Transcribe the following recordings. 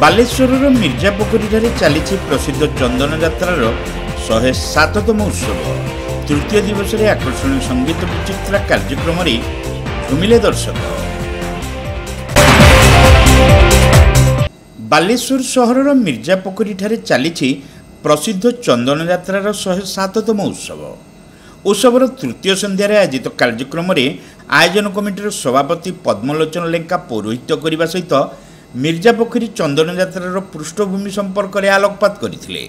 ବାଲେଶ୍ୱରର ମିର୍ଜାପୋଖରୀଠାରେ ଚାଲିଛି ପ୍ରସିଦ୍ଧ ଚନ୍ଦନ ଯାତ୍ରାର 107ତମ ଉତ୍ସବ। ତୃତୀୟ ଦିବସରେ ଆକର୍ଷଣୀୟ ସଙ୍ଗୀତ ବିଚିତ୍ରା କାର୍ଯ୍ୟକ୍ରମରେ ଝୁମିଲେ ଦର୍ଶକ। ବାଲେଶ୍ୱର ସହରର ମିର୍ଜାପୋଖରୀଠାରେ ଚାଲିଛି ପ୍ରସିଦ୍ଧ ଚନ୍ଦନ ଯାତ୍ରାର 107ତମ ଉତ୍ସବ। ଉତ୍ସବର ତୃତୀୟ ସନ୍ଧ୍ୟାରେ ଆୟୋଜିତ କାର୍ଯ୍ୟକ୍ରମରେ ଆୟୋଜନ କମିଟିର ସଭାପତି ପଦ୍ମଲୋଚନ ଲେଙ୍କା ପୌରୋହିତ୍ୟ କରିବା ସହିତ ମିର୍ଜାପୋଖରୀ ଚନ୍ଦନ ଯାତ୍ରାର ପୃଷ୍ଠଭୂମି ସମ୍ପର୍କରେ ଆଲୋକପାତ କରିଥିଲେ।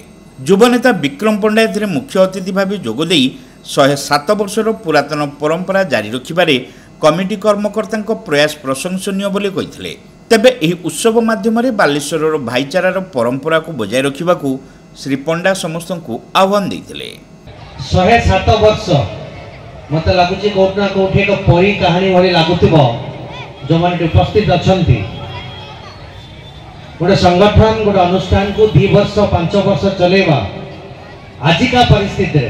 ଯୁବନେତା ବିକ୍ରମ ପଣ୍ଡା ଏଥିରେ ମୁଖ୍ୟ ଅତିଥି ଭାବେ ଯୋଗଦେଇ 107 ବର୍ଷର ପୁରାତନ ପରମ୍ପରା ଜାରି ରଖିବାରେ କମିଟି କର୍ମକର୍ତ୍ତାଙ୍କ ପ୍ରୟାସ ପ୍ରଶଂସନୀୟ ବୋଲି କହିଥିଲେ। ତେବେ ଏହି ଉତ୍ସବ ମାଧ୍ୟମରେ ବାଲେଶ୍ୱରର ଭାଇଚାରାର ପରମ୍ପରାକୁ ବଜାୟ ରଖିବାକୁ ଶ୍ରୀ ପଣ୍ଡା ସମସ୍ତଙ୍କୁ ଆହ୍ୱାନ ଦେଇଥିଲେ। 107 ବର୍ଷ ମତେ ଲାଗୁଛି କୋଉଠି ନା କୋଉଠି ଏକ ପରୀ କାହାଣୀ ଭଳି ଲାଗୁଥିବ। ଯେଉଁମାନେ ଉପସ୍ଥିତ ଅଛନ୍ତି, गोटे संगठन गोटे अनुष्ठान को 2 वर्ष 5 वर्ष चलेवा आजिका परिस्थिति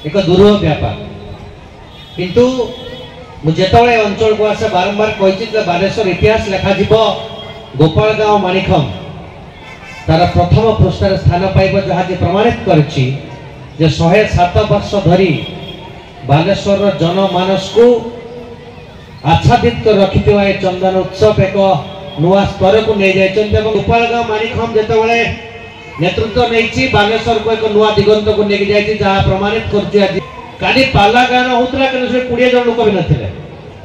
एक दुर्लभ व्यापार। किंतु मुझे अंचल को आसे बारंबार कही बालेश्वर इतिहास लेखा गोपाल गाँव माणिखम तार प्रथम पृष्ठार स्थान पाइब जहाँ प्रमाणित कर 107 वर्ष धरी बालेश्वर जनमानस को आच्छादित कर रखि चंदन उत्सव एक नुआ स्तर को नहीं जाए। गोपाल गाँव माणिखम जो नेतृत्व नहीं बालेश्वर को एक नुआ दिगंत को लेकिन जाए जहाँ प्रमाणित कर पाला गाँव होता कि 20 जन लोक भी नथिले।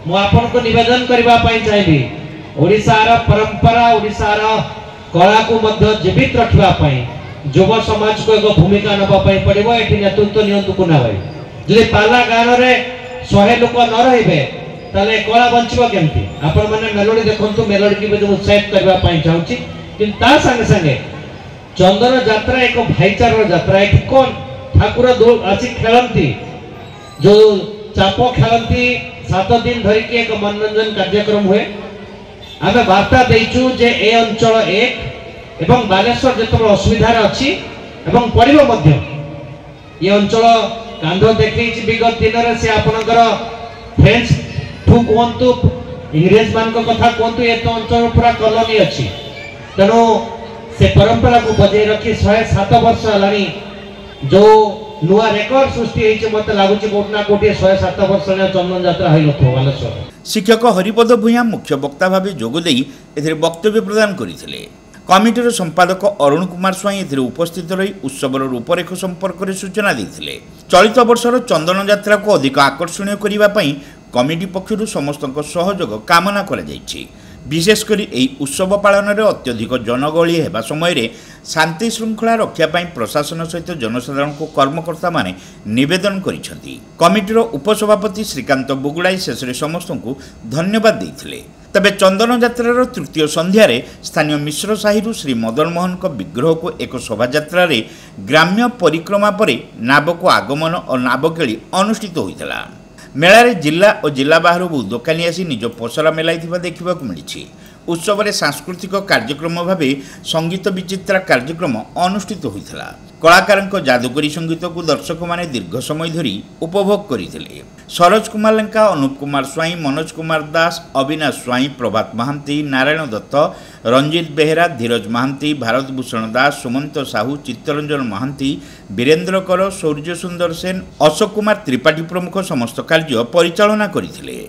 मुझे को निवेदन करने चाहिए ओडिशार परंपरा ओडिशार कला को जीवित रखापी युव समाज को एक भूमिका नापी पड़ो। ये नेतृत्व नियंतु कुना भाई जी पाला गाँव में 100 लोक न रे ताले कला बंचबो केमती आपण माने मेलोडी देखंतु मेलोडी की बजे उत्साहित करबा पई चाहूची। किंतु ता संगे संगे चंदन यात्रा एक भाईचारा यात्रा है। कोन ठाकुर दो आसी खेलंती जो चापो खेलंती 7 दिन धरि के एक मनोरंजन कार्यक्रम हुए। आमे वार्ता देइचु जे ए अंचल एक एवं बालेश्वर जतो असुविधा अछि एवं पडिबो मध्य ये अंचल कांधो देखै छि विगत दिन रे से आपनकर फ्रेंड्स कहतु इंग्रेज मान कथा कहतु ये तो अंचल पूरा कॉलोनी अच्छी तेणु से परंपरा को बजाय रखी 107 वर्ष है जो नुआ रेकर्ड सृष्टि मत लगुच कोटना कोटी 107 वर्ष चंदन यात्रा बालेश्वर। शिक्षक हरिपद भूया मुख्य वक्ता भाव जोगदे वक्तव्य प्रदान करते। कमिटर संपादक अरुण कुमार स्वाई उपस्थित रही उत्सवर रूपरेख संपर्क में सूचना देते। चलित वर्षर चंदन यात्रा को अधिक आकर्षणीय करने कमिटी पक्षर समस्त सहयोग कामना करा जायछि। विशेषकर यही उत्सव पालन में अत्यधिक जनगहली होगा समय शांति श्रृंखला रक्षापी प्रशासन सहित जनसाधारण को कर्मकर्ता माने निवेदन करिसेंति। कमिटीर उपसभापति श्रीकांत बुगुड़ाई शेष समस्त को धन्यवाद देते। तबे चंदन यात्रार तृतीय संध्यार स्थानीय मिश्र साही श्री मदन मोहन विग्रह को एक शोभा ग्राम्य परिक्रमा पर नाब को आगमन और नाबकेली अनुष्ठित होता। मेलारे जिला और जिला बाहर बहु दोकानी आसी निज पसरा मेलाई देखा मिली। उत्सव में सांस्कृतिक कार्यक्रम भाव संगीत विचित्रा कार्यक्रम अनुष्ठित होता। कलाकार जादुकरी संगीत को दर्शक माने दीर्घ समय धरी उपभोग करते। सरोज कुमार लेंका, अनुप कुमार स्वाई, मनोज कुमार दास, अविनाश स्वाई, प्रभात महांती, नारायण दत्त, रंजित बेहेरा, धीरज महांती, भारत भूषण दास, सुमंत साहू, चित्तरंजन महांती, वीरेन्द्र कर, शौर्य सुंदर सेन, अशोक कुमार त्रिपाठी प्रमुख समस्त कार्य परिचालना करथिले।